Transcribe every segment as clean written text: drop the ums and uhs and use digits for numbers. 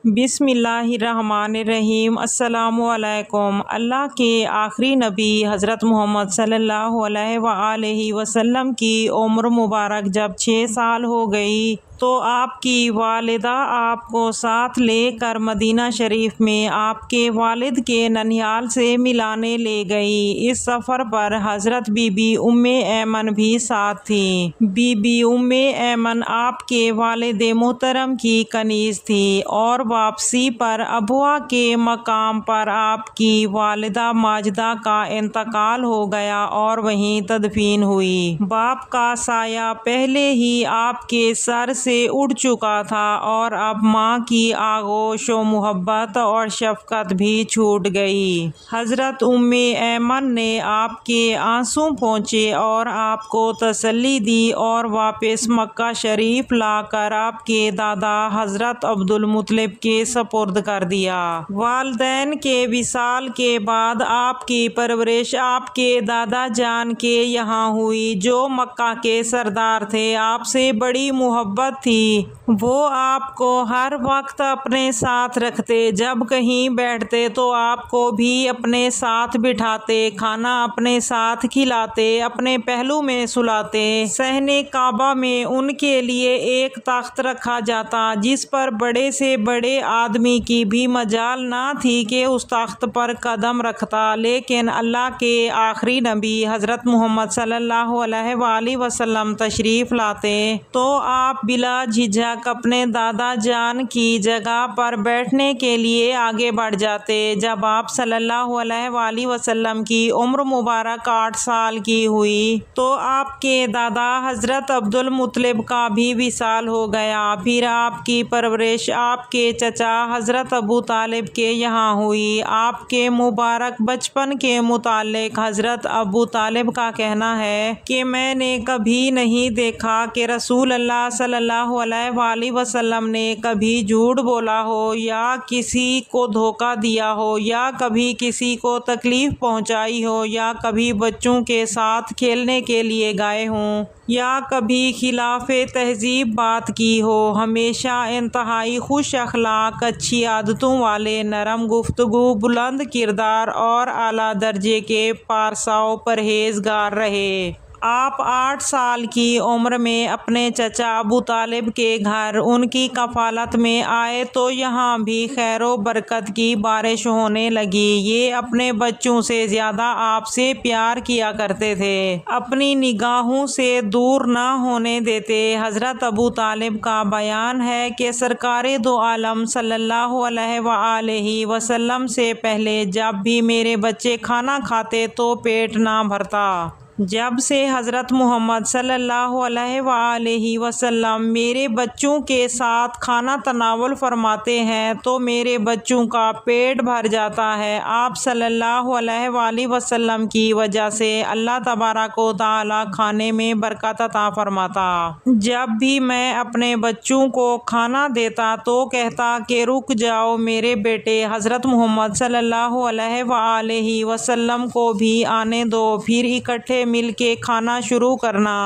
بسم اللہ الرحمن الرحیم۔ السلام علیکم۔ اللہ کے آخری نبی حضرت محمد صلی اللہ علیہ وآلہ وسلم کی عمر مبارک جب 6 سال ہو گئی تو آپ کی والدہ آپ کو ساتھ لے کر مدینہ شریف میں آپ کے والد کے ننھیال سے ملانے لے گئی۔ اس سفر پر حضرت بی بی ام ایمن بھی ساتھ تھیں۔ بی بی ام ایمن آپ کے والد محترم کی کنیز تھی اور واپسی پر ابوا کے مقام پر آپ کی والدہ ماجدہ کا انتقال ہو گیا اور وہیں تدفین ہوئی۔ باپ کا سایہ پہلے ہی آپ کے سر سے اڑ چکا تھا اور اب ماں کی آغوش و محبت اور شفقت بھی چھوٹ گئی۔ حضرت ام ایمن نے آپ کے آنسو پونچھے اور آپ کو تسلی دی اور واپس مکہ شریف لا کر آپ کے دادا حضرت عبدالمطلب کے سپرد کر دیا۔ والدین کے وصال کے بعد آپ کی پرورش آپ کے دادا جان کے یہاں ہوئی جو مکہ کے سردار تھے۔ آپ سے بڑی محبت تھی۔ وہ آپ کو ہر وقت اپنے ساتھ رکھتے، جب کہیں بیٹھتے تو آپ کو بھی اپنے ساتھ بٹھاتے، کھانا اپنے ساتھ کھلاتے، اپنے پہلو میں سلاتے۔ صحن کعبہ میں ان کے لیے ایک تخت رکھا جاتا جس پر بڑے سے بڑے آدمی کی بھی مجال نہ تھی کہ اس تخت پر قدم رکھتا، لیکن اللہ کے آخری نبی حضرت محمد صلی اللہ علیہ وآلہ وسلم تشریف لاتے تو آپ بلا جھجک اپنے دادا جان کی جگہ پر بیٹھنے کے لیے آگے بڑھ جاتے۔ جب آپ صلی اللہ علیہ وآلہ وسلم کی عمر مبارک 8 سال کی ہوئی تو آپ کے دادا حضرت عبدالمطلب کا بھی وصال ہو گیا۔ پھر آپ کی پرورش آپ کے چچا حضرت ابو طالب کے یہاں ہوئی۔ آپ کے مبارک بچپن کے متعلق حضرت ابو طالب کا کہنا ہے کہ میں نے کبھی نہیں دیکھا کہ رسول اللہ صلی اللہ علیہ وآلہ وسلم نے کبھی جھوٹ بولا ہو یا کسی کو دھوکہ دیا ہو یا کبھی کسی کو تکلیف پہنچائی ہو یا کبھی بچوں کے ساتھ کھیلنے کے لیے گئے ہوں یا کبھی خلاف تہذیب بات کی ہو۔ ہمیشہ انتہائی خوش اخلاق، اچھی عادتوں والے، نرم گفتگو، بلند کردار اور اعلیٰ درجے کے پارسا و پرہیزگار رہے۔ آپ 8 سال کی عمر میں اپنے چچا ابو طالب کے گھر ان کی کفالت میں آئے تو یہاں بھی خیر و برکت کی بارش ہونے لگی۔ یہ اپنے بچوں سے زیادہ آپ سے پیار کیا کرتے تھے، اپنی نگاہوں سے دور نہ ہونے دیتے۔ حضرت ابو طالب کا بیان ہے کہ سرکار دو عالم صلی اللہ علیہ وآلہ وسلم سے پہلے جب بھی میرے بچے کھانا کھاتے تو پیٹ نہ بھرتا۔ جب سے حضرت محمد صلی اللہ علیہ وآلہ وسلم میرے بچوں کے ساتھ کھانا تناول فرماتے ہیں تو میرے بچوں کا پیٹ بھر جاتا ہے۔ آپ صلی اللہ علیہ وآلہ وسلم کی وجہ سے اللہ تبارک و تعالی کھانے میں برکت عطا فرماتا۔ جب بھی میں اپنے بچوں کو کھانا دیتا تو کہتا کہ رک جاؤ میرے بیٹے، حضرت محمد صلی اللہ علیہ وآلہ وسلم کو بھی آنے دو، پھر اکٹھے مل کے کھانا شروع کرنا۔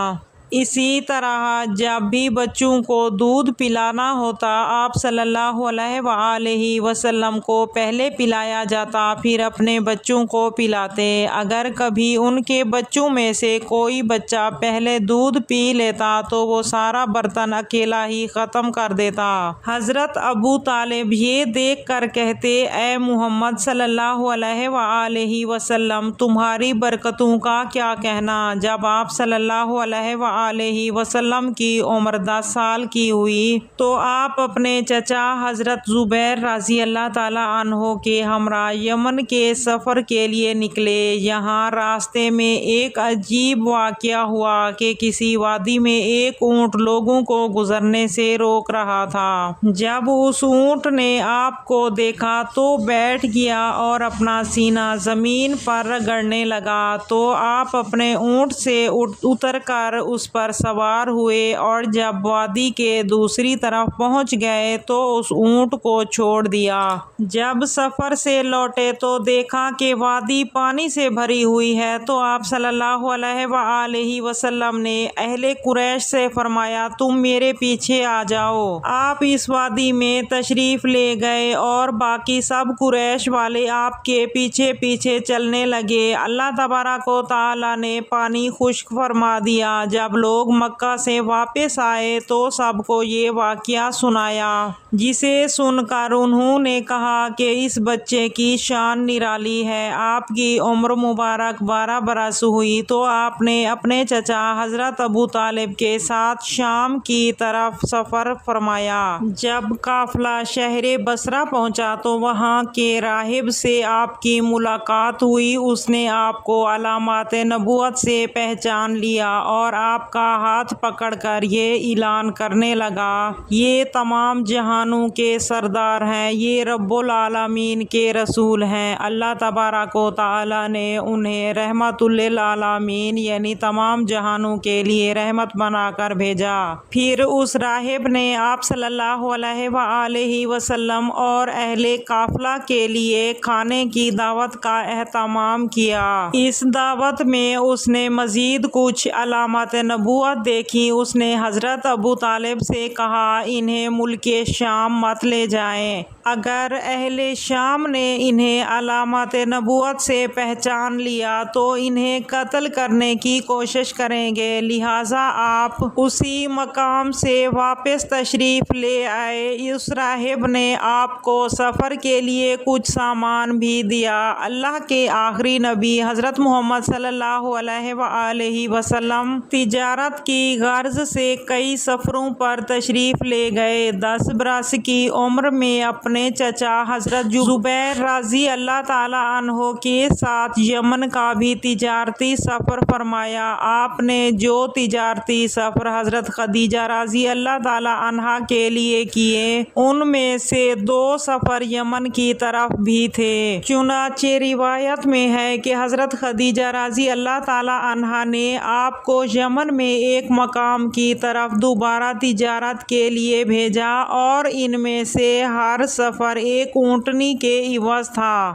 اسی طرح جب بھی بچوں کو دودھ پلانا ہوتا آپ صلی اللہ علیہ وآلہ وسلم کو پہلے پلایا جاتا، پھر اپنے بچوں کو پلاتے۔ اگر کبھی ان کے بچوں میں سے کوئی بچہ پہلے دودھ پی لیتا تو وہ سارا برتن اکیلا ہی ختم کر دیتا۔ حضرت ابو طالب یہ دیکھ کر کہتے، اے محمد صلی اللہ علیہ وآلہ وسلم، تمہاری برکتوں کا کیا کہنا۔ جب آپ صلی اللہ علیہ وآلہ وسلم کی عمر 10 سال کی ہوئی تو آپ اپنے چچا حضرت زبیر رضی اللہ تعالیٰ عنہ کے ہمراہ یمن کے سفر کے لیے نکلے۔ یہاں راستے میں ایک عجیب واقعہ ہوا کہ کسی وادی میں ایک اونٹ لوگوں کو گزرنے سے روک رہا تھا۔ جب اس اونٹ نے آپ کو دیکھا تو بیٹھ گیا اور اپنا سینہ زمین پر رگڑنے لگا تو آپ اپنے اونٹ سے اتر کر اس اس پر سوار ہوئے اور جب وادی کے دوسری طرف پہنچ گئے تو اس اونٹ کو چھوڑ دیا۔ جب سفر سے لوٹے تو دیکھا کہ وادی پانی سے بھری ہوئی ہے تو آپ صلی اللہ علیہ وآلہ وسلم نے اہل قریش سے فرمایا تم میرے پیچھے آ جاؤ۔ آپ اس وادی میں تشریف لے گئے اور باقی سب قریش والے آپ کے پیچھے پیچھے چلنے لگے۔ اللہ تبارک و تعالیٰ نے پانی خشک فرما دیا۔ جب لوگ مکہ سے واپس آئے تو سب کو یہ واقعہ سنایا، جسے سن کر انہوں نے کہا کہ اس بچے کی شان نرالی ہے۔ آپ کی عمر مبارک 12 برس ہوئی تو آپ نے اپنے چچا حضرت ابو طالب کے ساتھ شام کی طرف سفر فرمایا۔ جب قافلہ شہر بصرہ پہنچا تو وہاں کے راہب سے آپ کی ملاقات ہوئی۔ اس نے آپ کو علامات نبوت سے پہچان لیا اور آپ کا ہاتھ پکڑ کر یہ اعلان کرنے لگا، یہ تمام جہانوں کے سردار ہیں، یہ رب العالمین کے رسول ہیں۔ اللہ تبارک و تعالیٰ نے انہیں رحمت للعالمین یعنی تمام جہانوں کے لیے رحمت بنا کر بھیجا۔ پھر اس راہب نے آپ صلی اللہ علیہ وآلہ وسلم اور اہل قافلہ کے لیے کھانے کی دعوت کا اہتمام کیا۔ اس دعوت میں اس نے مزید کچھ علامات نبوت دیکھی۔ اس نے حضرت ابو طالب سے کہا انہیں ملک شام مت لے جائیں، اگر اہل شام نے انہیں علامات نبوت سے پہچان لیا تو انہیں قتل کرنے کی کوشش کریں گے، لہٰذا آپ اسی مقام سے واپس تشریف لے آئے۔ اس راہب نے آپ کو سفر کے لیے کچھ سامان بھی دیا۔ اللہ کے آخری نبی حضرت محمد صلی اللہ علیہ وآلہ وسلم تجارت کی غرض سے کئی سفروں پر تشریف لے گئے۔ 10 برس کی عمر میں اپنے چچا حضرت زبیر رضی اللہ تعالیٰ عنہ کے ساتھ یمن کا بھی تجارتی سفر فرمایا۔ آپ نے جو تجارتی سفر حضرت خدیجہ رضی اللہ تعالیٰ عنہا کے لیے کیے ان میں سے 2 سفر یمن کی طرف بھی تھے۔ چنانچہ روایت میں ہے کہ حضرت خدیجہ رضی اللہ تعالیٰ عنہا نے آپ کو یمن میں ایک مقام کی طرف دوبارہ تجارت کے لیے بھیجا اور ان میں سے ہر سفر ایک اونٹنی کے عوض تھا۔